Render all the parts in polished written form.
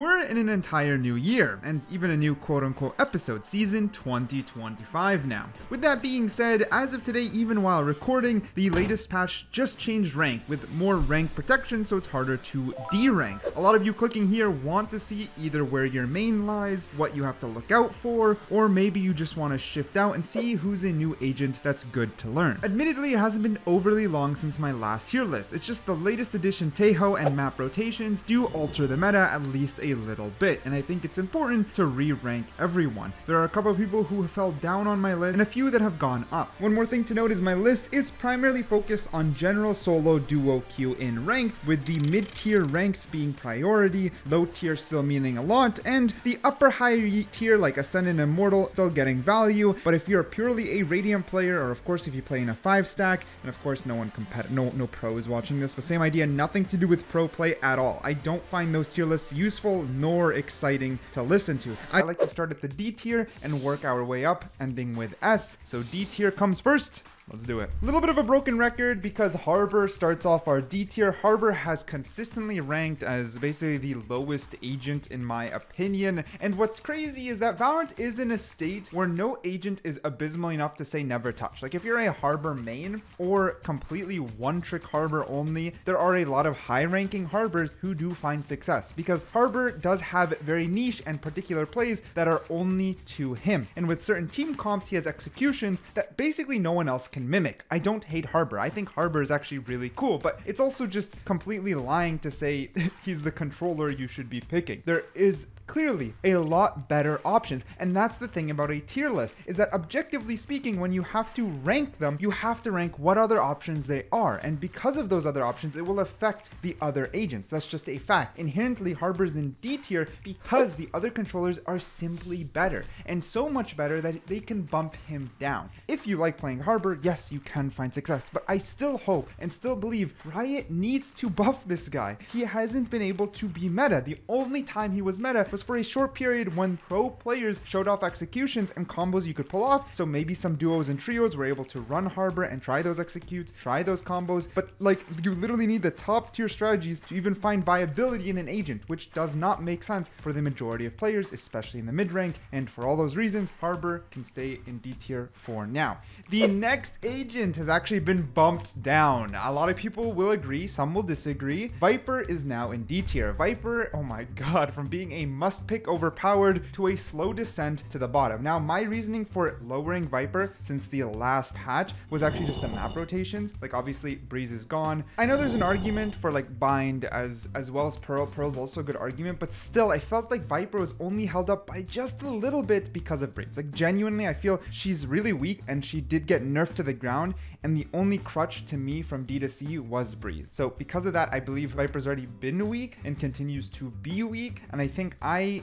We're in an entire new year, and even a new quote-unquote episode, season 2025 now. With that being said, as of today, even while recording, the latest patch just changed rank, with more rank protection, so it's harder to D-rank. A lot of you clicking here want to see either where your main lies, what you have to look out for, or maybe you just want to shift out and see who's a new agent that's good to learn. Admittedly, it hasn't been overly long since my last tier list. It's just the latest edition Taeho and map rotations do alter the meta at least a little bit, and I think it's important to re-rank everyone. There are a couple of people who fell down on my list and a few that have gone up. One more thing to note is my list is primarily focused on general solo duo queue in ranked, with the mid-tier ranks being priority, low tier still meaning a lot, and the upper high tier like Ascendant and Immortal still getting value. But if you're purely a Radiant player, or of course if you play in a 5-stack, and of course no pros watching this, but same idea, nothing to do with pro play at all. I don't find those tier lists useful nor exciting to listen to. I like to start at the D tier and work our way up, ending with S. So D tier comes first. Let's do it. A little bit of a broken record because Harbor starts off our D tier. Harbor has consistently ranked as basically the lowest agent in my opinion. And what's crazy is that Valorant is in a state where no agent is abysmal enough to say never touch. Like if you're a Harbor main or completely one-trick Harbor only, there are a lot of high-ranking Harbors who do find success because Harbor does have very niche and particular plays that are only to him. And with certain team comps, he has executions that basically no one else can mimic. I don't hate Harbor. I think Harbor is actually really cool, but it's also just completely lying to say he's the controller you should be picking. There is clearly a lot better options, and that's the thing about a tier list, is that objectively speaking, when you have to rank them, you have to rank what other options they are, and because of those other options, it will affect the other agents. That's just a fact. Inherently, Harbor's in D tier because the other controllers are simply better, and so much better that they can bump him down. If you like playing Harbor, yes, you can find success, but I still hope and still believe Riot needs to buff this guy. He hasn't been able to be meta. The only time he was meta was for a short period when pro players showed off executions and combos you could pull off, so maybe some duos and trios were able to run Harbor and try those executes, try those combos, but like you literally need the top tier strategies to even find viability in an agent, which does not make sense for the majority of players, especially in the mid rank, and for all those reasons, Harbor can stay in D tier for now. The next agent has actually been bumped down. A lot of people will agree, some will disagree. Viper is now in D tier. Viper, oh my god, from being a must pick overpowered to a slow descent to the bottom. Now, my reasoning for lowering Viper since the last hatch was actually just the map rotations. Like obviously Breeze is gone. I know there's an argument for like Bind as well as Pearl. Pearl's also a good argument, but still I felt like Viper was only held up by just a little bit because of Breeze. Like genuinely, I feel she's really weak and she did get nerfed to the ground, and the only crutch to me from D to C was Breeze. So because of that, I believe Viper's already been weak and continues to be weak, and I think I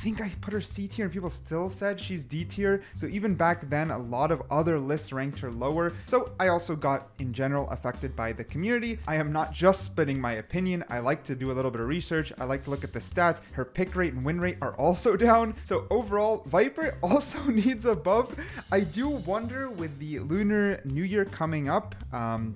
think I put her C tier and people still said she's D tier. So even back then, a lot of other lists ranked her lower. So I also got in general affected by the community. I am not just spitting my opinion. I like to do a little bit of research. I like to look at the stats. Her pick rate and win rate are also down. So overall, Viper also needs a buff. I do wonder with the Lunar New Year coming up,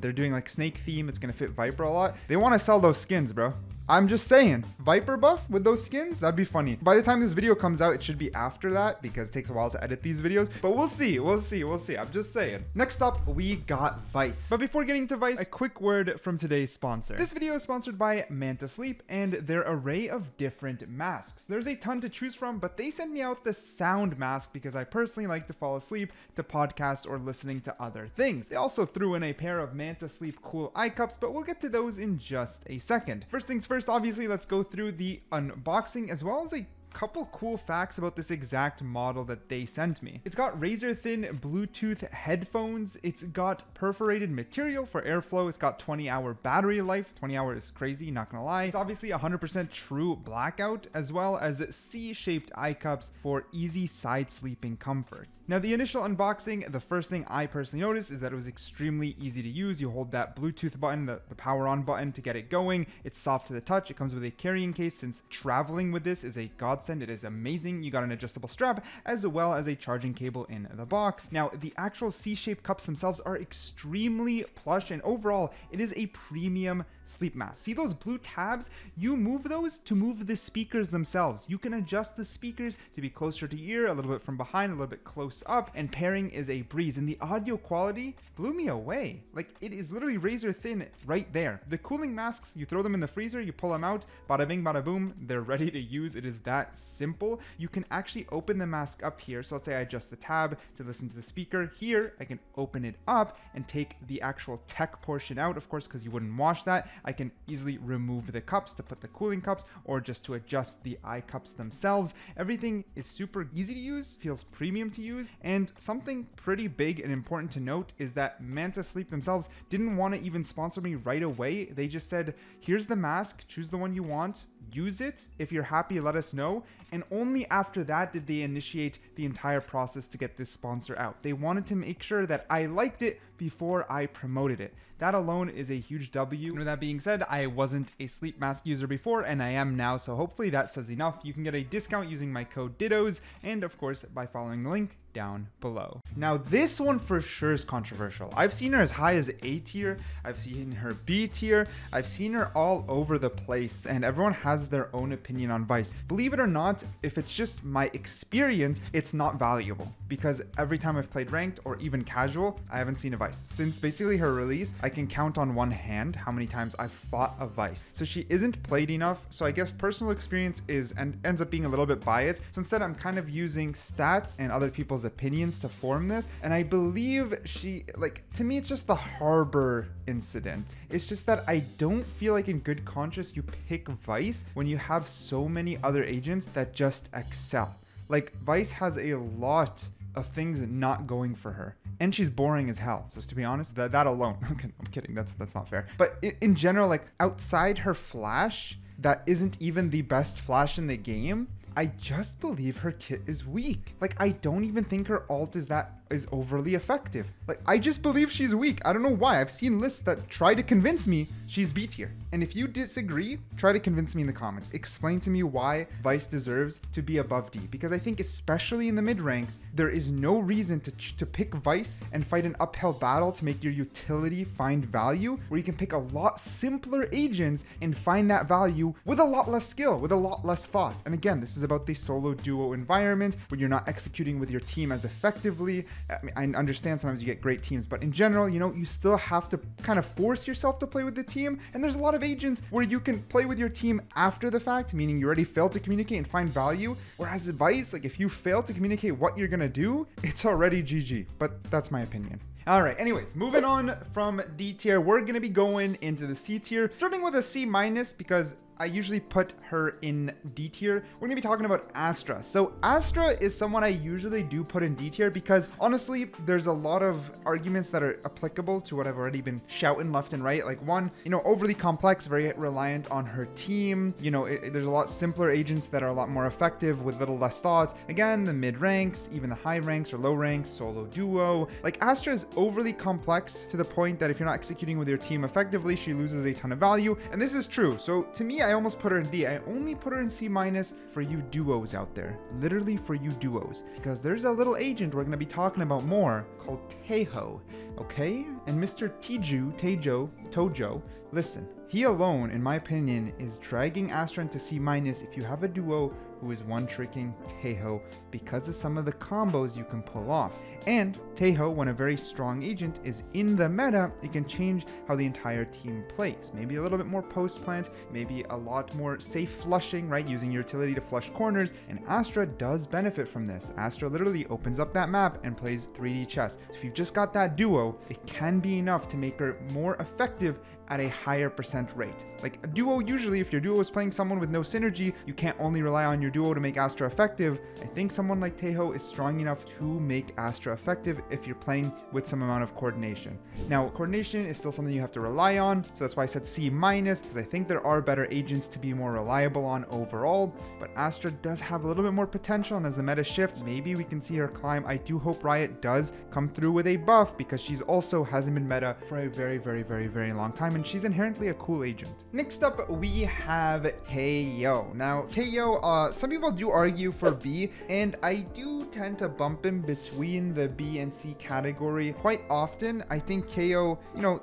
they're doing like snake theme. It's going to fit Viper a lot. They want to sell those skins, bro. I'm just saying, Viper buff with those skins, that'd be funny. By the time this video comes out, it should be after that because it takes a while to edit these videos, but we'll see. I'm just saying. Next up, we got Vice. But before getting to Vice, a quick word from today's sponsor. This video is sponsored by Manta Sleep and their array of different masks. There's a ton to choose from, but they sent me out the sound mask because I personally like to fall asleep to podcasts or listening to other things. They also threw in a pair of Manta Sleep cool eye cups, but we'll get to those in just a second. First things first, obviously, let's go through the unboxing as well as a couple cool facts about this exact model that they sent me. It's got razor thin Bluetooth headphones. It's got perforated material for airflow. It's got 20-hour battery life. 20 hours is crazy, not gonna lie. It's obviously 100% true blackout, as well as C-shaped eye cups for easy side sleeping comfort. Now, the initial unboxing, the first thing I personally noticed is that it was extremely easy to use. You hold that Bluetooth button, the power on button to get it going. It's soft to the touch. It comes with a carrying case since traveling with this is a godsend. godsend. It is amazing. You got an adjustable strap as well as a charging cable in the box. Now, the actual C-shaped cups themselves are extremely plush, and overall, it is a premium sleep mask. See those blue tabs? You move those to move the speakers themselves. You can adjust the speakers to be closer to your ear, a little bit from behind, a little bit close up, and pairing is a breeze. And the audio quality blew me away. Like, it is literally razor thin right there. The cooling masks, you throw them in the freezer, you pull them out, bada bing, bada boom, they're ready to use. It is that simple. You can actually open the mask up here. So let's say I adjust the tab to listen to the speaker. Here, I can open it up and take the actual tech portion out, of course, because you wouldn't wash that. I can easily remove the cups to put the cooling cups or just to adjust the eye cups themselves. Everything is super easy to use, feels premium to use, and something pretty big and important to note is that Manta Sleep themselves didn't want to even sponsor me right away. They just said, here's the mask, choose the one you want, use it. If you're happy, let us know. And only after that did they initiate the entire process to get this sponsor out. They wanted to make sure that I liked it before I promoted it. That alone is a huge W. And with that being said, I wasn't a sleep mask user before and I am now, so hopefully that says enough. You can get a discount using my code DITTOS and of course by following the link down below. Now this one for sure is controversial. I've seen her as high as A tier, I've seen her B tier, I've seen her all over the place, and everyone has their own opinion on Vice. Believe it or not, if it's just my experience, it's not valuable because every time I've played ranked or even casual, I haven't seen a Vice. Since basically her release, I can count on one hand how many times I've fought a Vice. So she isn't played enough, so I guess personal experience is and ends up being a little bit biased. So instead I'm kind of using stats and other people's opinions to form this, and I believe she, like, to me it's just the Harbor incident. It's just that I don't feel like in good conscience you pick Vice when you have so many other agents that just excel. Like, Vice has a lot of things not going for her, and she's boring as hell. So to be honest, that alone, I'm kidding, that's not fair. But in general, like, outside her flash, that isn't even the best flash in the game, I just believe her kit is weak. Like, I don't even think her ult is overly effective. Like, I just believe she's weak. I don't know why. I've seen lists that try to convince me she's B tier. And if you disagree, try to convince me in the comments. Explain to me why Vice deserves to be above D. Because I think especially in the mid ranks, there is no reason to pick Vice and fight an uphill battle to make your utility find value, where you can pick a lot simpler agents and find that value with a lot less skill, with a lot less thought. And again, this is about the solo duo environment when you're not executing with your team as effectively. I mean, I understand sometimes you get great teams, but in general, you know, you still have to kind of force yourself to play with the team. And there's a lot of agents where you can play with your team after the fact, meaning you already failed to communicate and find value. Whereas Vice, like, if you fail to communicate what you're gonna do, it's already GG. But that's my opinion. All right, anyways, moving on from D tier, we're gonna be going into the C tier, starting with a C minus because I usually put her in D tier. We're gonna be talking about Astra. So Astra is someone I usually do put in D tier because honestly, there's a lot of arguments that are applicable to what I've already been shouting left and right. Like, one, you know, overly complex, very reliant on her team. You know, there's a lot simpler agents that are a lot more effective with little less thought. Again, the mid ranks, even the high ranks or low ranks, solo duo. Like, Astra is overly complex to the point that if you're not executing with your team effectively, she loses a ton of value. And this is true. So to me, I almost put her in D. I only put her in C minus for you duos out there. Literally for you duos. Because there's a little agent we're going to be talking about more called Taeho. Okay? And Mr. Tojo, listen. He alone, in my opinion, is dragging Astra into C minus if you have a duo who is one-tricking Taeho because of some of the combos you can pull off. And Taeho, when a very strong agent is in the meta, it can change how the entire team plays. Maybe a little bit more post-plant, maybe a lot more safe flushing, right? Using your utility to flush corners, and Astra does benefit from this. Astra literally opens up that map and plays 3D chess. So if you've just got that duo, it can be enough to make her more effective at a higher percent rate. Like, a duo, usually if your duo is playing someone with no synergy, you can't only rely on your duo to make Astra effective. I think someone like Taeho is strong enough to make Astra effective if you're playing with some amount of coordination. Now, coordination is still something you have to rely on, so that's why I said C minus, because I think there are better agents to be more reliable on overall, but Astra does have a little bit more potential, and as the meta shifts, maybe we can see her climb. I do hope Riot does come through with a buff, because she's also hasn't been meta for a very, very, very, very long time, and she's inherently a cool agent. Next up, we have KO. Now, KO, some people do argue for B, and I do tend to bump him between the B and C category quite often. I think KO,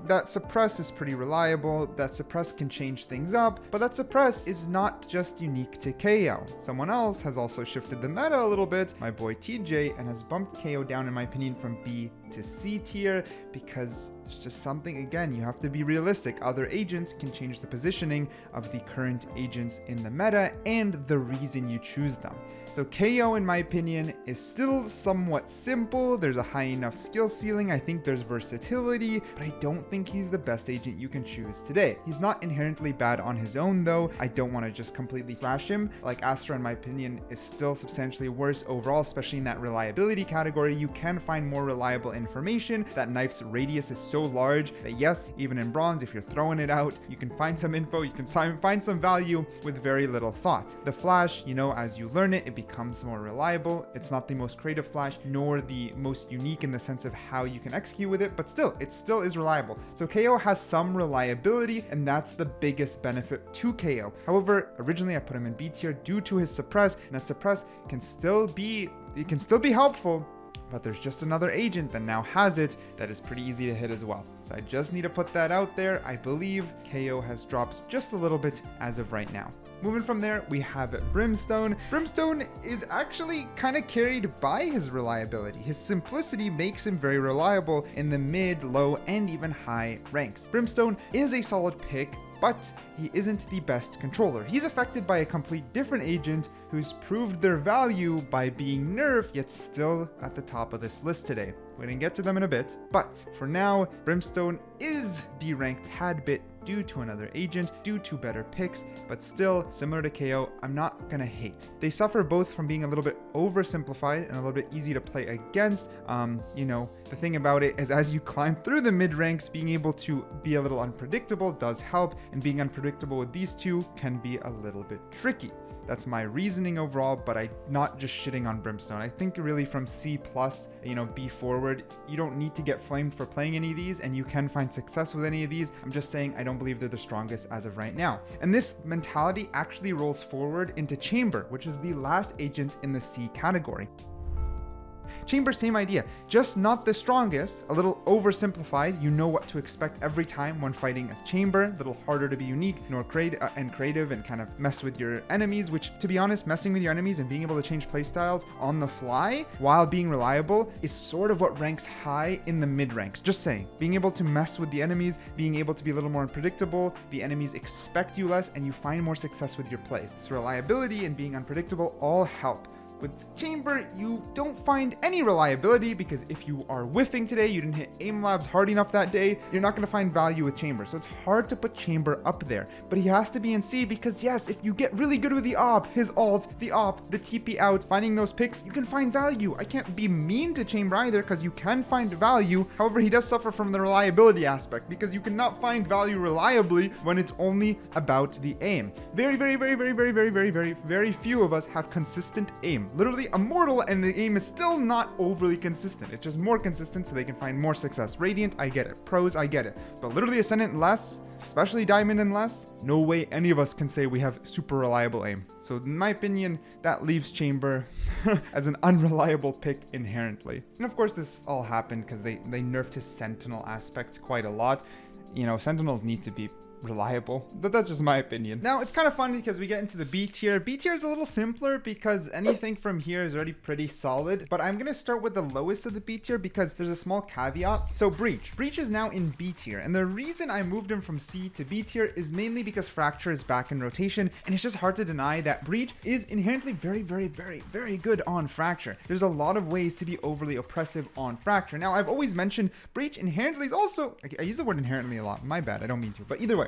that suppress is pretty reliable, that suppress can change things up, but that suppress is not just unique to KO. Someone else has also shifted the meta a little bit, my boy TJ, and has bumped KO down, in my opinion, from B to C tier, because it's just something, again, you have to be realistic. Other agents can change the positioning of the current agents in the meta and the reason you choose them. So KO, in my opinion, is still somewhat simple. There's a high enough skill ceiling. I think there's versatility, but I don't think he's the best agent you can choose today. He's not inherently bad on his own, though. I don't want to just completely trash him. Like Astra, in my opinion, is still substantially worse overall, especially in that reliability category. You can find more reliable information. That knife's radius is so large that yes, even in bronze, if you're throwing it out, you can find some info, you can find some value with very little thought. The flash, as you learn it, it becomes more reliable. It's not the most creative flash, nor the most unique in the sense of how you can execute with it, but still, it still is reliable. So KO has some reliability, and that's the biggest benefit to KO. However, originally I put him in B tier due to his suppress, and that suppress can still be helpful, but there's just another agent that now has it that is pretty easy to hit as well. So I just need to put that out there. I believe KO has dropped just a little bit as of right now. Moving from there, we have Brimstone. Brimstone is actually kind of carried by his reliability. His simplicity makes him very reliable in the mid, low, and even high ranks. Brimstone is a solid pick, but he isn't the best controller. He's affected by a complete different agent who's proved their value by being nerfed, yet still at the top of this list today. We're gonna get to them in a bit, but for now, Brimstone is D-ranked tad bit due to another agent, due to better picks, but still, similar to KO, I'm not gonna hate. They suffer both from being a little bit oversimplified and a little bit easy to play against. The thing about it is, as you climb through the mid ranks, being able to be a little unpredictable does help, and being unpredictable with these two can be a little bit tricky. That's my reasoning overall, but I'm not just shitting on Brimstone. I think really from C+, B forward, you don't need to get flamed for playing any of these, and you can find success with any of these. I'm just saying I don't believe they're the strongest as of right now. And this mentality actually rolls forward into Chamber, which is the last agent in the C category. Chamber, same idea, just not the strongest, a little oversimplified. You know what to expect every time when fighting as Chamber, a little harder to be unique, nor creative and kind of mess with your enemies, which, to be honest, messing with your enemies and being able to change playstyles on the fly while being reliable is sort of what ranks high in the mid ranks. Just saying, being able to mess with the enemies, being able to be a little more unpredictable, the enemies expect you less, and you find more success with your plays. So reliability and being unpredictable all help. With Chamber, you don't find any reliability, because if you are whiffing today, you didn't hit aim labs hard enough that day, you're not going to find value with Chamber. So it's hard to put Chamber up there, but he has to be in C because yes, if you get really good with the op, his ult, the op, the TP out, finding those picks, you can find value. I can't be mean to Chamber either, because you can find value. However, he does suffer from the reliability aspect, because you cannot find value reliably when it's only about the aim. Very few of us have consistent aim. Literally Immortal, and the aim is still not overly consistent. It's just more consistent so they can find more success. Radiant, I get it. Pros, I get it. But literally Ascendant and less, especially Diamond and less, no way any of us can say we have super reliable aim. So in my opinion, that leaves Chamber as an unreliable pick inherently. And of course this all happened because they nerfed his Sentinel aspect quite a lot. Sentinels need to be reliable, but that's just my opinion. Now it's kind of funny because we get into the B tier. B tier is a little simpler because anything from here is already pretty solid, but I'm gonna start with the lowest of the B tier because there's a small caveat. So Breach is now in B tier, and the reason I moved him from C to B tier is mainly because Fracture is back in rotation, and it's just hard to deny that Breach is inherently very good on Fracture. There's a lot of ways to be overly oppressive on Fracture. Now I've always mentioned Breach inherently is also, I use the word inherently a lot, my bad, I don't mean to, but either way,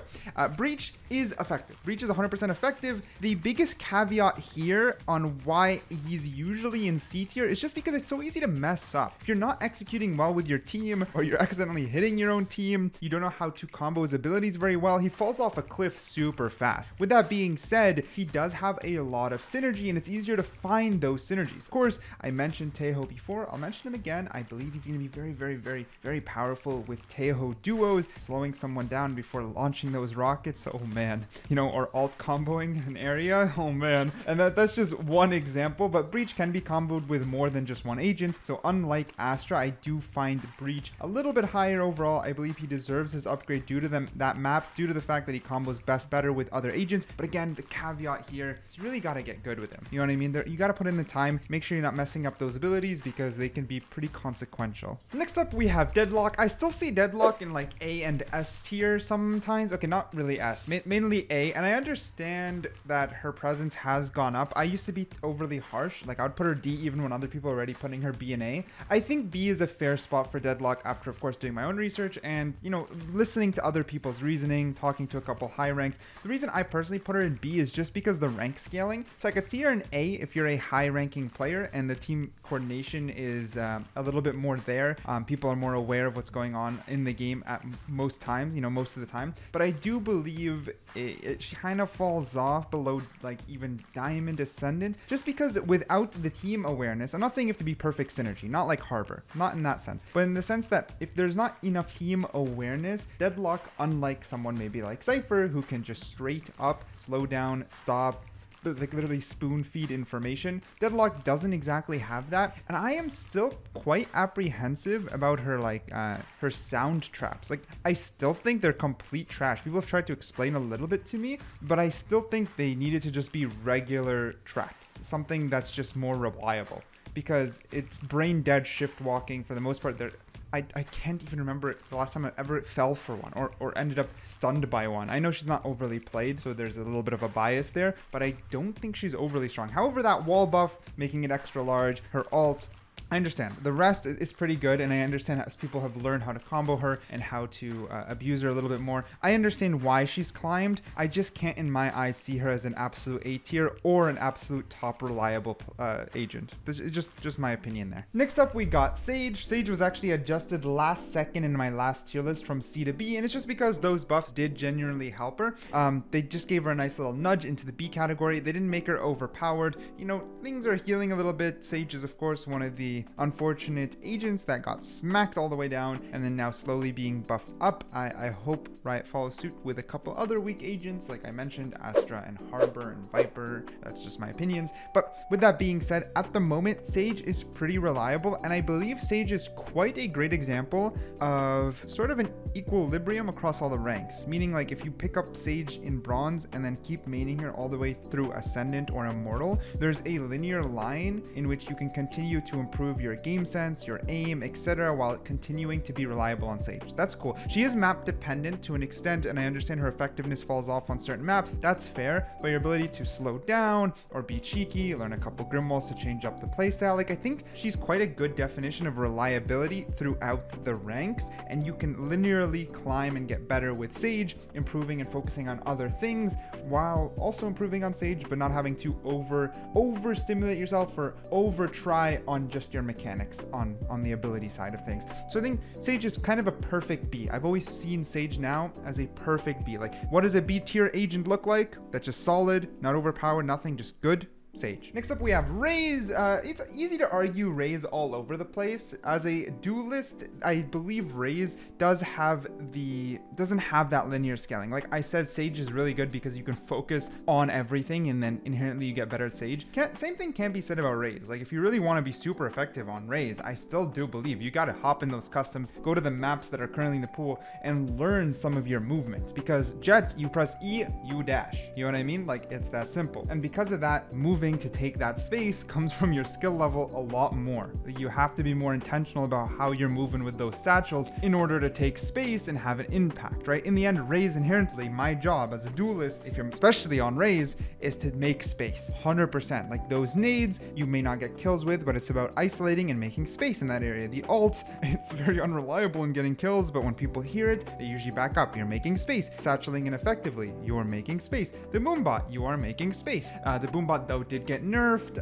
Breach is effective. Breach is 100% effective. The biggest caveat here on why he's usually in C tier is just because it's so easy to mess up. If you're not executing well with your team, or you're accidentally hitting your own team, you don't know how to combo his abilities very well, he falls off a cliff super fast. With that being said, he does have a lot of synergy, and it's easier to find those synergies. Of course, I mentioned Taeho before. I'll mention him again. I believe he's going to be very powerful with Taeho duos, slowing someone down before launching those rockets. Oh man, you know, or alt comboing an area. Oh man. And that's just one example, but Breach can be comboed with more than just one agent. So unlike Astra, I do find Breach a little bit higher overall. I believe he deserves his upgrade due to that map, due to the fact that he combos better with other agents. But again, the caveat here is you really got to get good with him. You know what I mean? You got to put in the time. Make sure you're not messing up those abilities because they can be pretty consequential. Next up, we have Deadlock. I still see Deadlock in like A and S tier sometimes. Okay, not really S, mainly A. And I understand that her presence has gone up. I used to be overly harsh. Like I would put her D even when other people are already putting her B and A. I think B is a fair spot for Deadlock after, of course, doing my own research and, you know, listening to other people's reasoning, talking to a couple high ranks. The reason I personally put her in B is just because the rank scaling. So I could see her in A if you're a high ranking player and the team coordination is a little bit more there. People are more aware of what's going on in the game at most times, you know, most of the time. But I do believe it kind of falls off below like even Diamond Ascendant, just because without the team awareness, I'm not saying you have to be perfect synergy, not like Harbor, not in that sense, but in the sense that if there's not enough team awareness, Deadlock, unlike someone maybe like Cypher, who can just straight up slow down, stop, like literally spoon feed information, Deadlock doesn't exactly have that. And I am still quite apprehensive about her like her sound traps. Like I still think they're complete trash. People have tried to explain a little bit to me, but I still think they needed to just be regular traps, something that's just more reliable, because it's brain dead shift walking for the most part. I can't even remember the last time I ever fell for one or ended up stunned by one. I know she's not overly played, so there's a little bit of a bias there, but I don't think she's overly strong. However, that wall buff, making it extra large, her ult, I understand. The rest is pretty good, and I understand as people have learned how to combo her and how to abuse her a little bit more. I understand why she's climbed. I just can't, in my eyes, see her as an absolute A tier or an absolute top reliable agent. This is just my opinion there. Next up, we got Sage. Sage was actually adjusted last second in my last tier list from C to B, and it's just because those buffs did genuinely help her. They just gave her a nice little nudge into the B category. They didn't make her overpowered. You know, things are healing a little bit. Sage is, of course, one of the unfortunate agents that got smacked all the way down and then now slowly being buffed up. I hope Riot follows suit with a couple other weak agents, like I mentioned, Astra and Harbor and Viper. That's just my opinions. But with that being said, at the moment, Sage is pretty reliable, and I believe Sage is quite a great example of sort of an equilibrium across all the ranks, meaning like if you pick up Sage in Bronze and then keep maining her all the way through Ascendant or Immortal, there's a linear line in which you can continue to improve your game sense, your aim, etc., while continuing to be reliable on Sage. That's cool. She is map dependent to an extent, and I understand her effectiveness falls off on certain maps. That's fair, but your ability to slow down or be cheeky, learn a couple Grimwalls to change up the playstyle, like I think she's quite a good definition of reliability throughout the ranks, and you can linearly climb and get better with Sage, improving and focusing on other things while also improving on Sage, but not having to overstimulate yourself or over try on just your mechanics on the ability side of things. So I think Sage is kind of a perfect B. I've always seen Sage now as a perfect B. Like, what does a B tier agent look like? That's just solid, not overpowered, nothing, just good. Sage. Next up, we have Raze. It's easy to argue Raze all over the place. As a duelist, I believe Raze doesn't have that linear scaling. Like I said, Sage is really good because you can focus on everything and then inherently you get better at Sage. Same thing can be said about Raze. Like if you really want to be super effective on Raze, I still do believe you got to hop in those customs, go to the maps that are currently in the pool and learn some of your movements, because Jett, you press E, you dash. You know what I mean? Like it's that simple. And because of that, moving moving to take that space comes from your skill level a lot more. You have to be more intentional about how you're moving with those satchels in order to take space and have an impact, right? In the end, Raze inherently, my job as a duelist, if you're especially on Raze, is to make space 100%. Like those nades you may not get kills with, but it's about isolating and making space in that area. The ult, it's very unreliable in getting kills, but when people hear it, they usually back up. You're making space. Satcheling ineffectively, you're making space. The Boombot, you are making space. The Boombot though did get nerfed.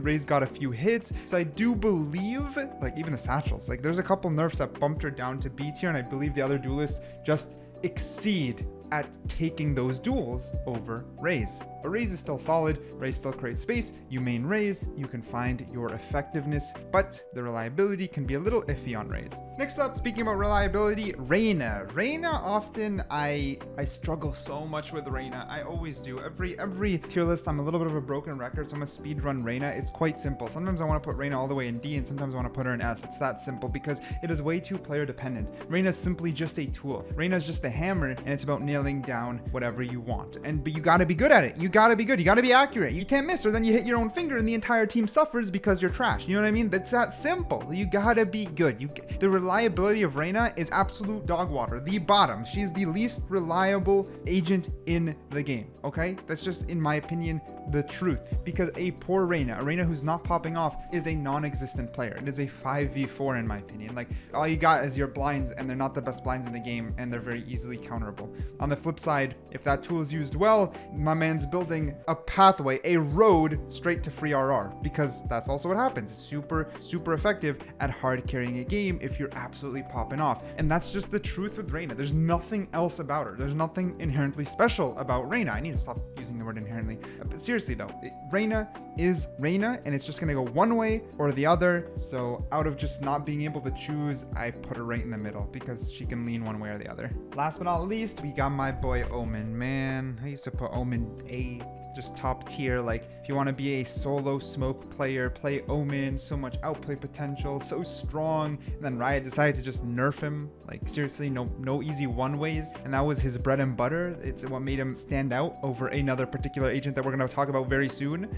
Raze got a few hits, so I do believe, like even the satchels, like there's a couple nerfs that bumped her down to B tier, and I believe the other duelists just exceed at taking those duels over Raze. But Raze is still solid. Raze still creates space. You main Raze, you can find your effectiveness, but the reliability can be a little iffy on Raze. Next up, speaking about reliability, Reyna. Reyna, often I struggle so much with Reyna. I always do. Every tier list, I'm a little bit of a broken record, so I'm gonna speed run Reyna. It's quite simple. Sometimes I want to put Reyna all the way in D, and sometimes I want to put her in S. It's that simple because it is way too player dependent. Reyna is simply just a tool. Reyna is just the hammer, and it's about nailing down whatever you want. But you gotta be good at it. You gotta be good. You gotta be accurate. You can't miss, or then you hit your own finger and the entire team suffers because you're trash. You know what I mean? That's that simple. You gotta be good. The reliability of Reyna is absolute dog water. The bottom. She's the least reliable agent in the game. Okay? That's just, in my opinion, the truth, because a poor Reyna, a Reyna who's not popping off, is a non-existent player. It is a 5v4 in my opinion. Like, all you got is your blinds, and they're not the best blinds in the game, and they're very easily counterable. On the flip side, if that tool is used well, my man's building a pathway, a road straight to free RR, because that's also what happens. It's super effective at hard carrying a game if you're absolutely popping off. And that's just the truth with Reyna. There's nothing else about her. There's nothing inherently special about Reyna. I need to stop using the word inherently. But seriously though, Reyna is Reyna, and it's just gonna go one way or the other. So out of just not being able to choose, I put her right in the middle because she can lean one way or the other. Last but not least, we got my boy Omen. Man, I used to put Omen A, just top tier. Like, if you want to be a solo smoke player, play Omen. So much outplay potential, so strong. And then Riot decided to just nerf him. Like, seriously, no easy one ways, and that was his bread and butter. It's what made him stand out over another particular agent that we're going to talk about very soon.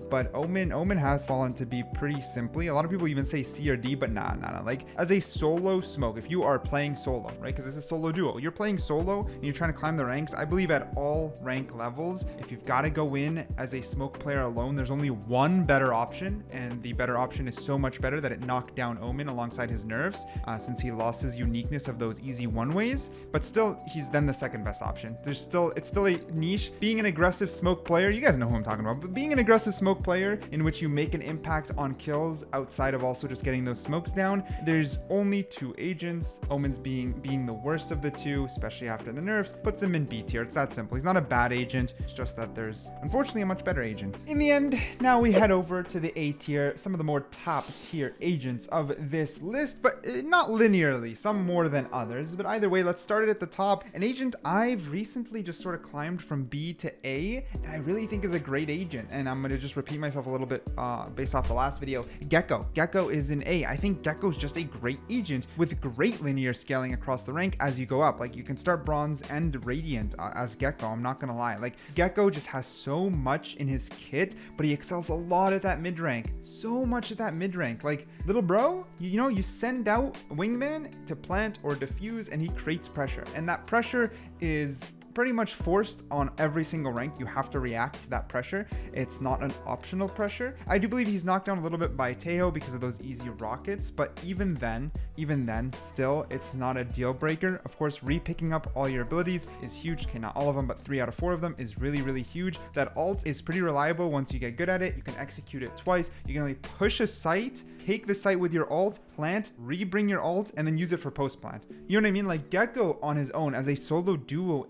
But Omen has fallen to be pretty simply. A lot of people even say C or D, but nah. Like, as a solo smoke, if you are playing solo, right, because this is solo duo, you're playing solo and you're trying to climb the ranks, I believe at all rank levels, if you've got to go in as a smoke player alone, there's only one better option, and the better option is so much better that it knocked down Omen alongside his nerfs, since he lost his uniqueness of those easy one ways. But still, he's then the second best option. It's still a niche. Being an aggressive smoke player, you guys know who I'm talking about, but being an aggressive smoke player in which you make an impact on kills outside of also just getting those smokes down, there's only two agents. Omen's being the worst of the two, especially after the nerfs, puts him in B tier. It's that simple. He's not a bad agent, it's just that there's unfortunately a much better agent. In the end, now we head over to the A tier, some of the more top tier agents of this list, but not linearly, some more than others. But either way, let's start it at the top. An agent I've recently just sort of climbed from B to A, and I really think is a great agent. And I'm going to just repeat myself a little bit based off the last video. Gekko. Gekko is an A. I think Gekko's just a great agent with great linear scaling across the rank as you go up. Like, you can start bronze and radiant as Gekko. I'm not going to lie. Like, Gekko just has so much in his kit, but he excels a lot at that mid rank. So much at that mid rank. Like, little bro, you know, you send out Wingman to plant or defuse, and he creates pressure. And that pressure is pretty much forced on every single rank. You have to react to that pressure. It's not an optional pressure. I do believe he's knocked down a little bit by Taeho because of those easy rockets, but even then, still, it's not a deal breaker. Of course, re-picking up all your abilities is huge. Okay, not all of them, but 3 out of 4 of them is really huge. That ult is pretty reliable once you get good at it. You can execute it twice. You can only push a site, take the site with your ult, plant, re-bring your ult, and then use it for post-plant. You know what I mean? Like, Gekko on his own as a solo duo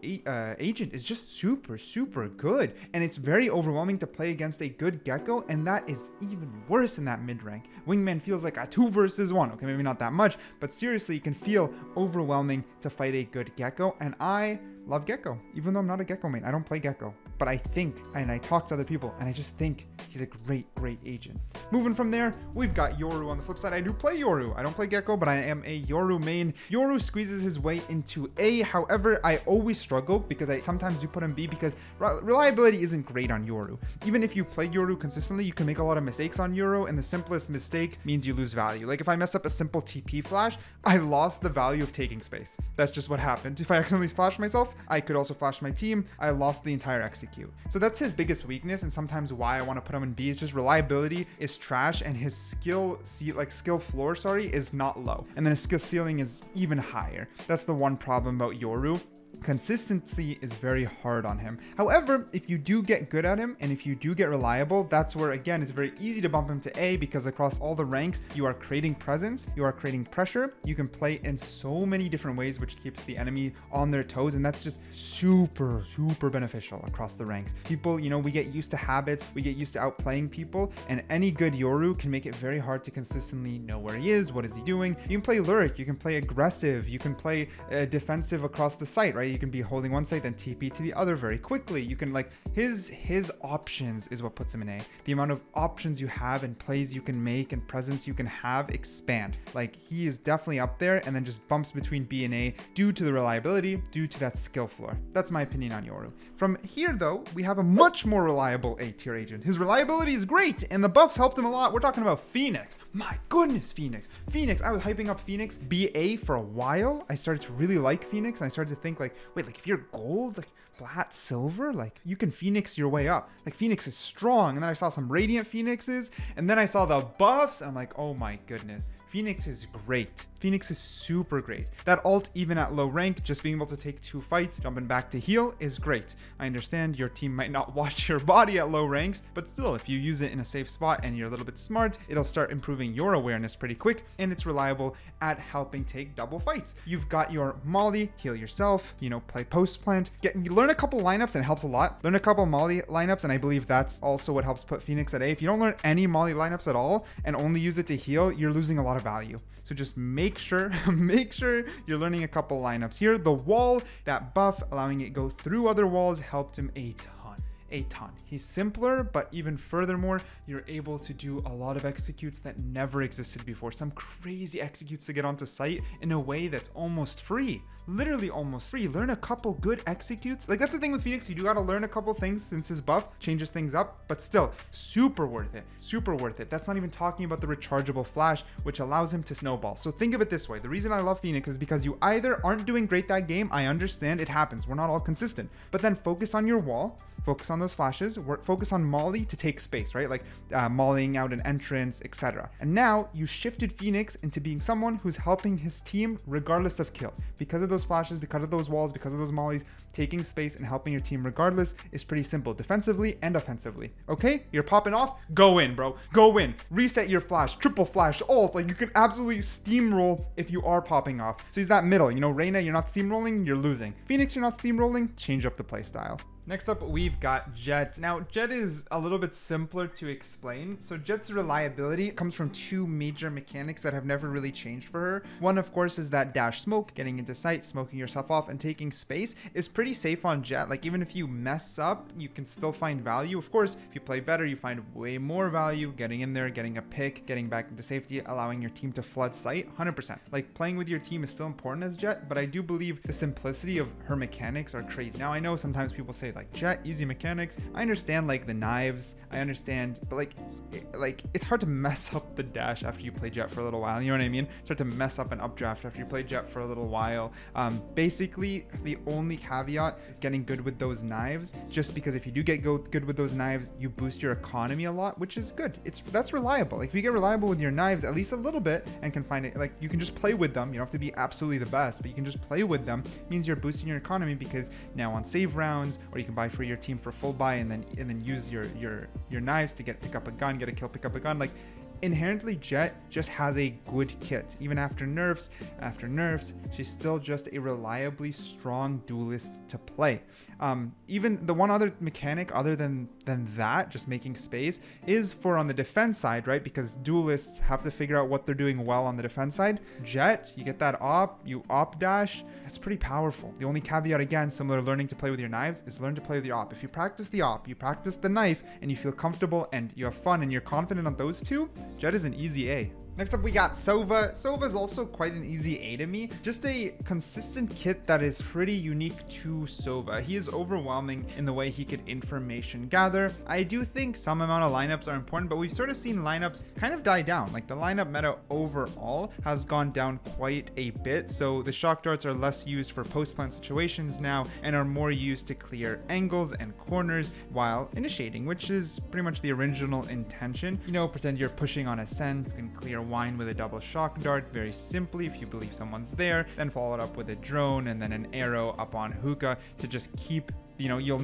agent is just super good, and it's very overwhelming to play against a good Gekko, and that is even worse in that mid rank. Wingman feels like a 2 versus 1. Okay, maybe not that much, but seriously, it can feel overwhelming to fight a good Gekko, and I love Gekko, even though I'm not a Gekko main. I don't play Gekko. but I think, and I talk to other people, and I just think he's a great agent. Moving from there, we've got Yoru on the flip side. I do play Yoru. I don't play Gecko, but I am a Yoru main. Yoru squeezes his way into A. However, I always struggle because I sometimes do put him B because reliability isn't great on Yoru. Even if you play Yoru consistently, you can make a lot of mistakes on Yoru, and the simplest mistake means you lose value. Like if I mess up a simple TP flash, I lost the value of taking space. That's just what happened. If I accidentally flash myself, I could also flash my team. I lost the entire execute. So that's his biggest weakness, and sometimes why I want to put him in B is just reliability is trash, and his skill floor, is not low. And then his skill ceiling is even higher. That's the one problem about Yoru. Consistency is very hard on him. However, if you do get good at him and if you do get reliable, that's where, again, it's very easy to bump him to A because across all the ranks, you are creating presence, you are creating pressure. You can play in so many different ways, which keeps the enemy on their toes. And that's just super beneficial across the ranks. People, we get used to habits, we get used to outplaying people, and any good Yoru can make it very hard to consistently know where he is, what is he doing. You can play Lyric, you can play aggressive, you can play defensive across the site, right? You can be holding one site, then TP to the other very quickly. You can his options is what puts him in A. The amount of options you have and plays you can make and presence you can have expand. Like he is definitely up there, and then just bumps between B and A due to the reliability, due to that skill floor. That's my opinion on Yoru. From here though, we have a much more reliable A tier agent. His reliability is great, and the buffs helped him a lot. We're talking about Phoenix. My goodness, Phoenix. I was hyping up Phoenix BA for a while. I started to really like Phoenix, and I started to think wait, if you're gold, plat, silver, you can Phoenix your way up. Phoenix is strong. And then I saw some Radiant Phoenixes, and then I saw the buffs. I'm like, oh my goodness. Phoenix is great. Phoenix is super great. That ult, even at low rank, just being able to take 2 fights, jumping back to heal is great. I understand your team might not watch your body at low ranks, but still, if you use it in a safe spot and you're a little bit smart, it'll start improving your awareness pretty quick, and it's reliable at helping take double fights. You've got your Molly, heal yourself, play post plant, learn a couple lineups, and it helps a lot. Learn a couple Molly lineups, and I believe that's also what helps put Phoenix at A. If you don't learn any Molly lineups at all and only use it to heal, you're losing a lot of value. So just make sure you're learning a couple lineups here. The wall, that buff, allowing it go through other walls, helped him a ton. He's simpler, but even furthermore, you're able to do a lot of executes that never existed before. Some crazy executes to get onto site in a way that's almost free. Literally almost free. Learn a couple good executes. That's the thing with Phoenix. You do got to learn a couple things since his buff changes things up, but still super worth it. That's not even talking about the rechargeable flash, which allows him to snowball. So think of it this way. The reason I love Phoenix is because you either aren't doing great that game. I understand it happens. We're not all consistent, but then focus on your wall, focus on those flashes, focus on Molly to take space, right? Mollying out an entrance, etc. And now you shifted Phoenix into being someone who's helping his team regardless of kills. Because of those flashes, because of those walls, because of those Mollies, taking space and helping your team regardless is pretty simple, defensively and offensively. Okay, you're popping off, go in, bro. Go in, reset your flash, triple flash, ult. You can absolutely steamroll if you are popping off. So he's that middle, Reyna, you're not steamrolling, you're losing. Phoenix, you're not steamrolling, change up the play style. Next up, we've got Jett. Now, Jett is a little bit simpler to explain. So Jett's reliability comes from 2 major mechanics that have never really changed for her. One, of course, is that dash smoke, getting into sight, smoking yourself off, and taking space is pretty safe on Jett. Even if you mess up, you can still find value. Of course, if you play better, you find way more value getting in there, getting a pick, getting back into safety, allowing your team to flood sight, 100%. Playing with your team is still important as Jett, but I do believe the simplicity of her mechanics are crazy. Now, I know sometimes people say Jett, easy mechanics. I understand the knives, I understand, but it's hard to mess up the dash after you play Jett for a little while, you know what I mean? Start to mess up an updraft after you play Jett for a little while. Basically, the only caveat is getting good with those knives, just because if you do get good with those knives, you boost your economy a lot, which is good. That's reliable. If you get reliable with your knives at least a little bit and can find it, you can just play with them. You don't have to be absolutely the best, but you can just play with them. It means you're boosting your economy, because now on save rounds, or you can buy for your team for full buy and then use your knives to pick up a gun, get a kill, pick up a gun. inherently Jet just has a good kit. Even after nerfs, she's still just a reliably strong duelist to play. Even the one other mechanic other than that, just making space, is for on the defense side, right? Because duelists have to figure out what they're doing well on the defense side. Jet, you get that you op dash. That's pretty powerful. The only caveat, again, similar to learning to play with your knives, is learn to play with your op. If you practice the op, you practice the knife, and you feel comfortable and you have fun and you're confident on those two, Jet is an easy A. Next up, we got Sova. Sova is also quite an easy A to me. Just a consistent kit that is pretty unique to Sova. He is overwhelming in the way he could information gather. I do think some amount of lineups are important, but we've sort of seen lineups kind of die down. Like the lineup meta overall has gone down quite a bit. So the shock darts are less used for post-plant situations now and are more used to clear angles and corners while initiating, which is pretty much the original intention. You know, pretend you're pushing on Ascent and clear wine with a double shock dart very simply if you believe someone's there, then follow it up with a drone and then an arrow up on Hookah to just keep, you'll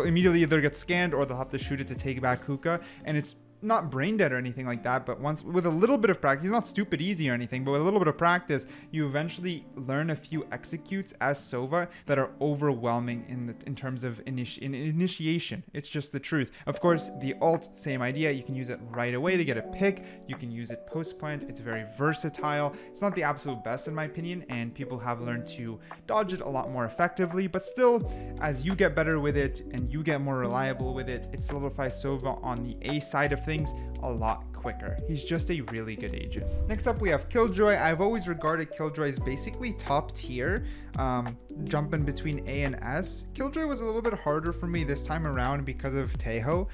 immediately either get scanned or they'll have to shoot it to take back Hookah, and it's not brain dead or anything like that, but once with a little bit of practice, he's not stupid easy or anything, but with a little bit of practice, you eventually learn a few executes as Sova that are overwhelming in terms of initiation. It's just the truth. Of course, the ult, same idea. You can use it right away to get a pick. You can use it post plant. It's very versatile. It's not the absolute best in my opinion, and people have learned to dodge it a lot more effectively, but still, as you get better with it and you get more reliable with it, it solidifies Sova on the A side of things a lot quicker. He's just a really good agent. Next up, we have Killjoy. I've always regarded Killjoy as basically top tier, jumping between A and S. Killjoy was a little bit harder for me this time around because of Taeho.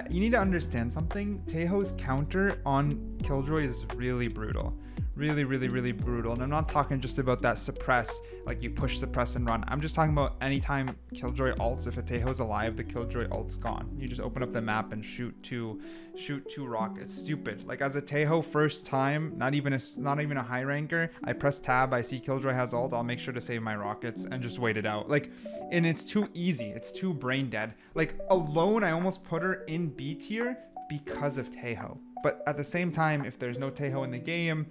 You need to understand something. Taeho's counter on Killjoy is really brutal. Really brutal. And I'm not talking just about that suppress, like you push, suppress, and run. I'm just talking about anytime Killjoy ults, if a Taeho's alive, the Killjoy ult's gone. You just open up the map and shoot two rockets. Stupid. Like as a Taeho first time, not even a high ranker, I press tab, I see Killjoy has ult, I'll make sure to save my rockets and just wait it out. Like, and it's too easy. It's too brain dead. Like alone, I almost put her in B tier because of Taeho. But at the same time, if there's no Taeho in the game,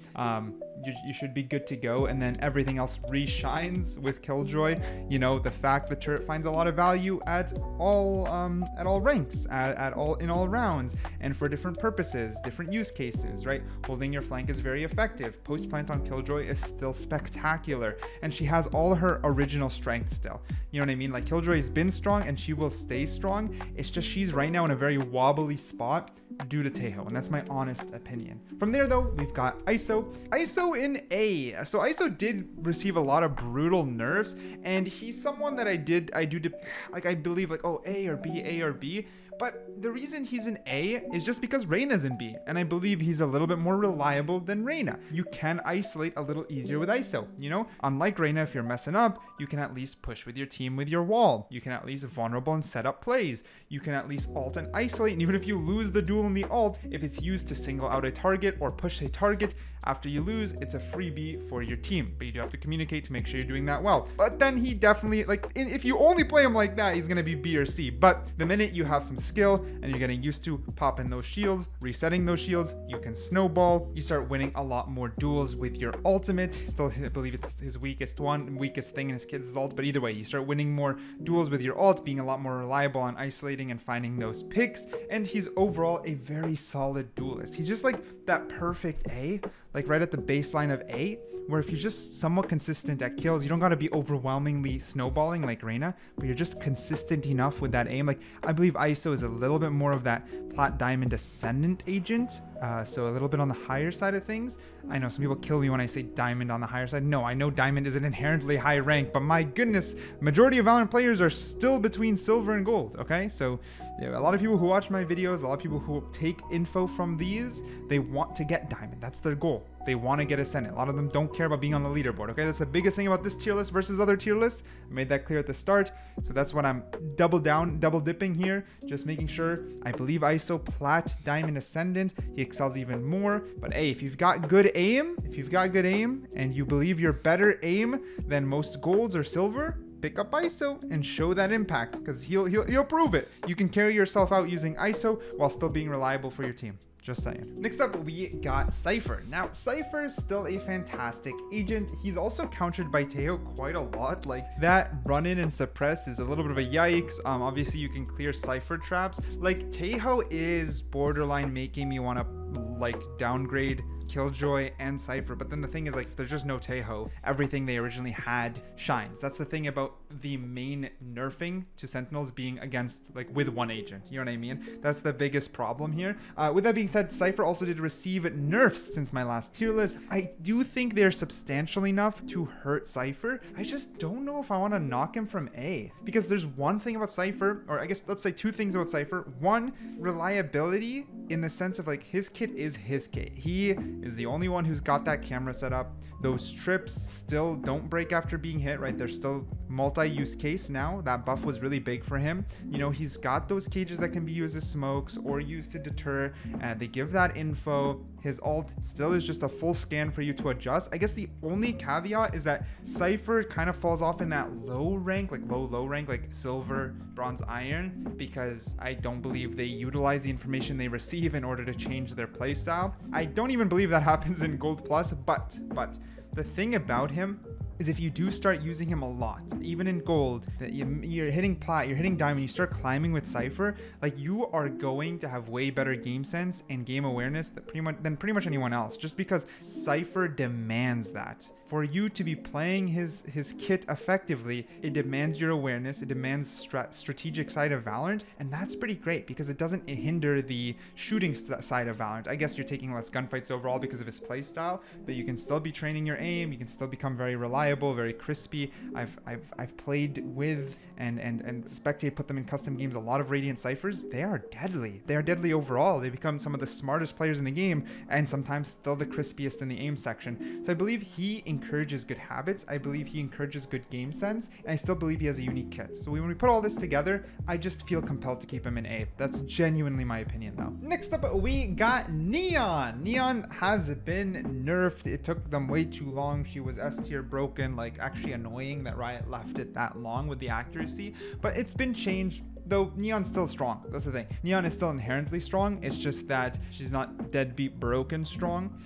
you should be good to go. And then everything else reshines with Killjoy. You know, the fact the turret finds a lot of value at all ranks, in all rounds, and for different purposes, different use cases, right? Holding your flank is very effective. Post plant on Killjoy is still spectacular, and she has all her original strengths still. You know what I mean? Like Killjoy has been strong and she will stay strong. It's just she's right now in a very wobbly spot due to Taeho, and that's my honest opinion. From there though, we've got ISO in A. So ISO did receive a lot of brutal nerfs, and he's someone that I believe like, oh, A or B. But the reason he's an A is just because Reyna's in B, and I believe he's a little bit more reliable than Reyna. You can isolate a little easier with ISO, you know? Unlike Reyna, if you're messing up, you can at least push with your team with your wall. You can at least vulnerable and set up plays. You can at least ult and isolate, and even if you lose the duel in the ult, if it's used to single out a target or push a target, after you lose, it's a freebie for your team, but you do have to communicate to make sure you're doing that well. But then he definitely, like, if you only play him like that, he's gonna be B or C. But the minute you have some skill and you're getting used to popping those shields, resetting those shields, you can snowball. You start winning a lot more duels with your ultimate. Still, I believe it's his weakest thing in his kid's ult, but either way, you start winning more duels with your ult, being a lot more reliable on isolating and finding those picks, and he's overall a very solid duelist. He's just like that perfect A, like right at the baseline of A, where if you're just somewhat consistent at kills, you don't gotta be overwhelmingly snowballing like Reyna, but you're just consistent enough with that aim. Like, I believe ISO is a little bit more of that Plat Diamond Ascendant agent, so a little bit on the higher side of things. I know some people kill me when I say Diamond on the higher side. No, I know Diamond is an inherently high rank, but my goodness, majority of Valorant players are still between Silver and Gold, okay? So yeah, a lot of people who watch my videos, a lot of people who take info from these, they want to get Diamond. That's their goal. They want to get Ascendant. A lot of them don't care about being on the leaderboard, okay? That's the biggest thing about this tier list versus other tier lists. I made that clear at the start, so that's what I'm double dipping here, just making sure. I believe ISO Plat Diamond Ascendant, he excels even more. But hey, if you've got good aim, and you believe you're better aim than most golds or silver, pick up ISO and show that impact, because he'll prove it. You can carry yourself out using ISO while still being reliable for your team. Just saying. Next up, we got Cypher. Now, Cypher is still a fantastic agent. He's also countered by Taeho quite a lot. Like, that run in and suppress is a little bit of a yikes. Obviously, you can clear Cypher traps. Like, Taeho is borderline making me want to, like, downgrade Killjoy and Cypher, but then the thing is, like, if there's just no Taeho, everything they originally had shines. That's the thing about the main nerfing to Sentinels being against, like, with one agent, you know what I mean? That's the biggest problem here. With that being said, Cypher also did receive nerfs since my last tier list. I do think they're substantial enough to hurt Cypher. I just don't know if I want to knock him from A, because there's one thing about Cypher, or I guess let's say two things about Cypher. One, reliability, in the sense of, like, his kit is his kit. He is the only one who's got that camera set up. Those trips still don't break after being hit, right? They're still multi-use case now. That buff was really big for him. You know, he's got those cages that can be used as smokes or used to deter. They give that info. His ult still is just a full scan for you to adjust. I guess the only caveat is that Cypher kind of falls off in that low rank, like low rank, like silver, bronze, iron, because I don't believe they utilize the information they receive in order to change their playstyle. I don't even believe that happens in Gold Plus, but the thing about him is if you do start using him a lot, even in gold, that you're hitting plat, you're hitting diamond, you start climbing with Cypher, like, you are going to have way better game sense and game awareness than pretty much anyone else, just because Cypher demands that. For you to be playing his kit effectively, it demands your awareness, it demands strategic side of Valorant, and that's pretty great because it doesn't hinder the shooting side of Valorant. I guess you're taking less gunfights overall because of his playstyle, but you can still be training your aim, you can still become very reliable, very crispy. I've played with and Spectate put them in custom games, a lot of Radiant Cyphers. They are deadly. They are deadly overall. They become some of the smartest players in the game, and sometimes still the crispiest in the aim section. So I believe he encourages good habits. I believe he encourages good game sense, and I still believe he has a unique kit. So when we put all this together, I just feel compelled to keep him in A. That's genuinely my opinion, though. Next up, we got Neon. Neon has been nerfed. It took them way too long. She was S tier broken, like, actually annoying that Riot left it that long with the accuracy, but it's been changed. Though Neon's still strong. That's the thing. Neon is still inherently strong. It's just that she's not deadbeat broken strong.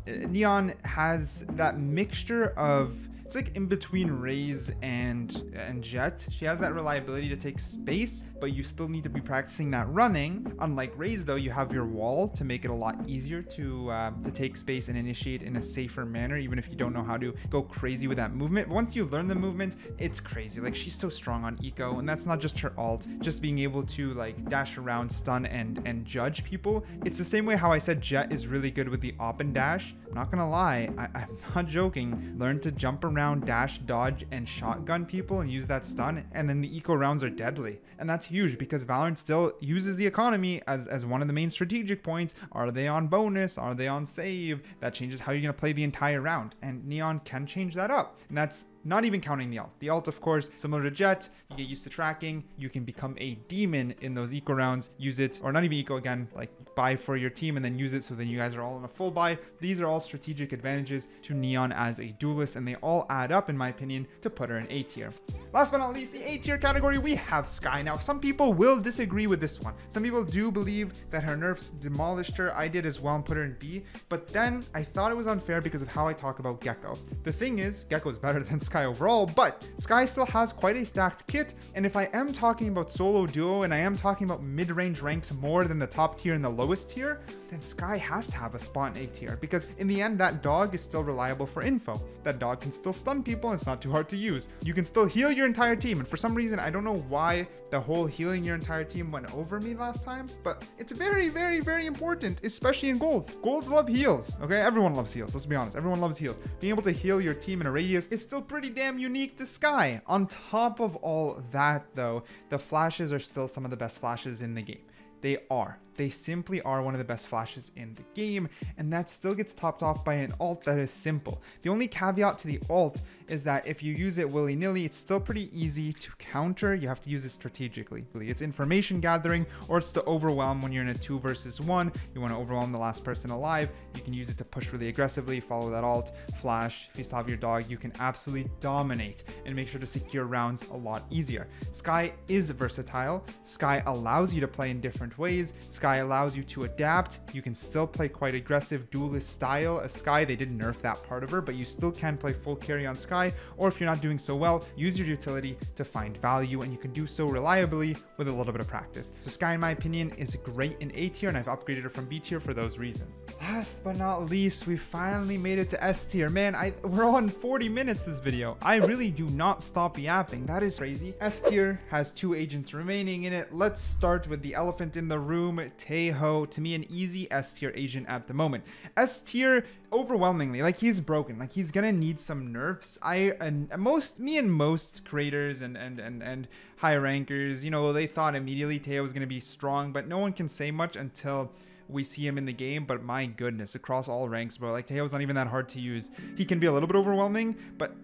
Neon has that mixture of, it's like in between Raze and Jett. She has that reliability to take space, but you still need to be practicing that running. Unlike Raze, though, you have your wall to make it a lot easier to take space and initiate in a safer manner, even if you don't know how to go crazy with that movement. Once you learn the movement, it's crazy. Like, she's so strong on eco, and that's not just her ult. Just being able to, like, dash around, stun, and judge people. It's the same way how I said Jett is really good with the op and dash. I'm not gonna lie, I'm not joking. Learn to jump around, dash, dodge, and shotgun people and use that stun, and then the eco rounds are deadly. And that's huge because Valorant still uses the economy as one of the main strategic points. Are they on bonus? Are they on save? That changes how you're gonna play the entire round, and Neon can change that up. And that's not even counting the ult. The ult, of course, similar to Jett, you get used to tracking, you can become a demon in those eco rounds, use it, or not even eco again, like buy for your team and then use it so then you guys are all in a full buy. These are all strategic advantages to Neon as a duelist, and they all add up, in my opinion, to put her in A tier. Last but not least, the A tier category, we have Skye. Now, some people will disagree with this one. Some people do believe that her nerfs demolished her. I did as well and put her in B, but then I thought it was unfair because of how I talk about Gekko. The thing is, Gekko is better than Skye overall, but Skye still has quite a stacked kit, and if I am talking about solo duo and I am talking about mid-range ranks more than the top tier and the lowest tier, then Skye has to have a spot in A tier, because in the end, that dog is still reliable for info. That dog can still stun people, and it's not too hard to use. You can still heal your entire team, and for some reason, I don't know why the whole healing your entire team went over me last time, but it's very, very, very important, especially in gold. Golds love heals, okay? Everyone loves heals, let's be honest. Everyone loves heals. Being able to heal your team in a radius is still pretty damn unique to Skye. On top of all that, though, the flashes are still some of the best flashes in the game. They are. they simply are one of the best flashes in the game, and that still gets topped off by an ult that is simple. The only caveat to the ult is that if you use it willy-nilly, it's still pretty easy to counter. You have to use it strategically. It's information gathering, or it's to overwhelm when you're in a 2 versus 1. You want to overwhelm the last person alive. You can use it to push really aggressively, follow that ult, flash. If you still have your dog, you can absolutely dominate and make sure to secure rounds a lot easier. Skye is versatile. Skye allows you to play in different ways. Skye allows you to adapt. You can still play quite aggressive duelist style as Skye. They did nerf that part of her, but you still can play full carry on Skye, or if you're not doing so well, use your utility to find value, and you can do so reliably with a little bit of practice. So Skye, in my opinion, is great in A tier, and I've upgraded her from B tier for those reasons. Last but not least, we finally made it to S tier. Man, we're on 40 minutes this video. I really do not stop yapping. That is crazy. S tier has 2 agents remaining in it. Let's start with the elephant in the room, Taeho. To me, an easy S tier agent at the moment. S tier, overwhelmingly, like, he's broken. Like, he's gonna need some nerfs. Me and most creators and high rankers, you know, they thought immediately Taeho was gonna be strong, but no one can say much until we see him in the game. But my goodness, across all ranks, bro, like, Taeho's not even that hard to use. He can be a little bit overwhelming, but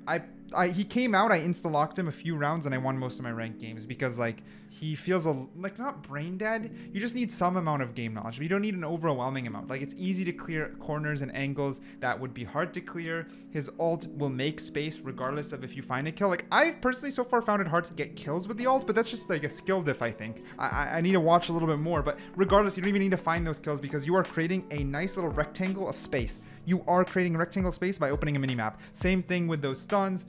he came out, I insta-locked him a few rounds, and I won most of my ranked games because, like, he feels like not brain dead. You just need some amount of game knowledge, but you don't need an overwhelming amount. Like, it's easy to clear corners and angles that would be hard to clear. His ult will make space regardless of if you find a kill. Like, I've personally so far found it hard to get kills with the ult, but that's just like a skill diff, I think. I need to watch a little bit more, but regardless, you don't even need to find those kills because you are creating a nice little rectangle of space. You are creating a rectangle space by opening a minimap. Same thing with those stuns.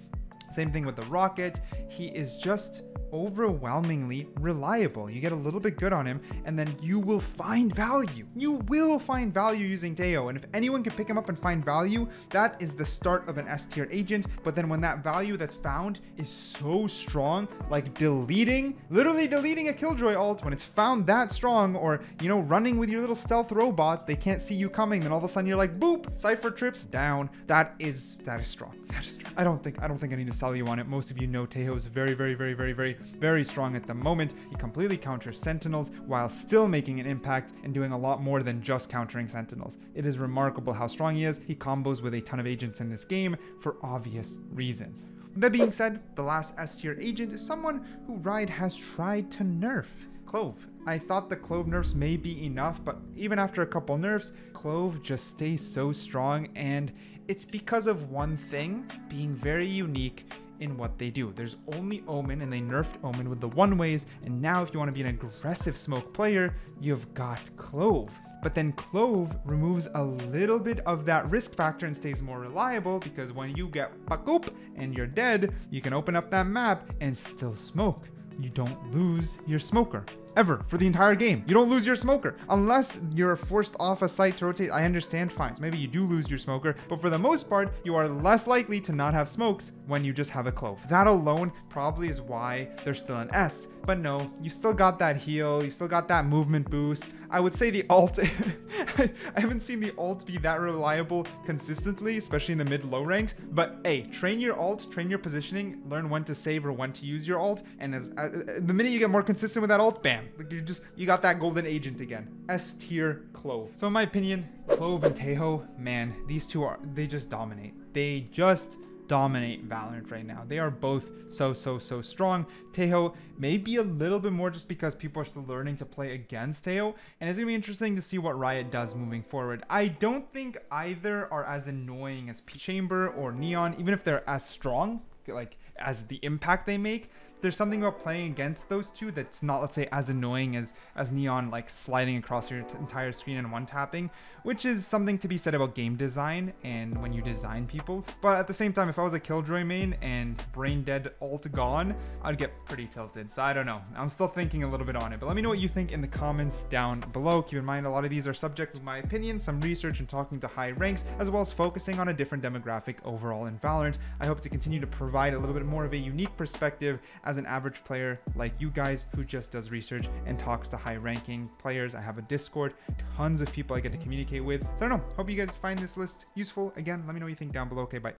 Same thing with the rocket. He is just overwhelmingly reliable. You get a little bit good on him, and then you will find value. You will find value using Taeho, and if anyone can pick him up and find value, that is the start of an S tier agent. But then when that value that's found is so strong, like literally deleting a Killjoy ult, when it's found that strong, or, you know, running with your little stealth robot, they can't see you coming, then all of a sudden you're like, boop, Cypher trips down. That is strong. That is strong. I don't think I need to sell you on it. Most of you know Taeho is very strong at the moment. He completely counters Sentinels while still making an impact and doing a lot more than just countering Sentinels. It is remarkable how strong he is. He combos with a ton of agents in this game for obvious reasons. That being said, the last S tier agent is someone who Riot has tried to nerf. Clove. I thought the Clove nerfs may be enough, but even after a couple nerfs, Clove just stays so strong, and it's because of one thing: being very unique in what they do. There's only Omen, and they nerfed Omen with the one-ways, and now if you want to be an aggressive smoke player, you've got Clove. But then Clove removes a little bit of that risk factor and stays more reliable, because when you get pakoop and you're dead, you can open up that map and still smoke. You don't lose your smoker. Ever, for the entire game. You don't lose your smoker. Unless you're forced off a site to rotate, I understand, fine. So maybe you do lose your smoker, but for the most part, you are less likely to not have smokes when you just have a Clove. That alone probably is why they're still an S. But no, you still got that heal, you still got that movement boost. I would say the ult, I haven't seen the ult be that reliable consistently, especially in the mid-low ranks. But hey, train your ult, train your positioning, learn when to save or when to use your ult, and the minute you get more consistent with that ult, bam, like you got that golden agent again. S tier Clove. So in my opinion, Clove and Taeho, man, these two they just dominate. They just dominate Valorant right now. They are both so strong. Taeho may be a little bit more just because people are still learning to play against Taeho, and it's gonna be interesting to see what Riot does moving forward. I don't think either are as annoying as Chamber or Neon, even if they're as strong, like as the impact they make. There's something about playing against those two that's not, let's say, as annoying as Neon, like sliding across your entire screen and one tapping, which is something to be said about game design and when you design people. But at the same time, if I was a Killjoy main and brain dead ult gone, I'd get pretty tilted. So I don't know. I'm still thinking a little bit on it, but let me know what you think in the comments down below. Keep in mind, a lot of these are subject to my opinion, some research and talking to high ranks, as well as focusing on a different demographic overall in Valorant. I hope to continue to provide a little bit more of a unique perspective as an average player like you guys who just does research and talks to high ranking players. I have a Discord, tons of people I get to communicate with. So I don't know, hope you guys find this list useful. Again, let me know what you think down below. Okay, bye.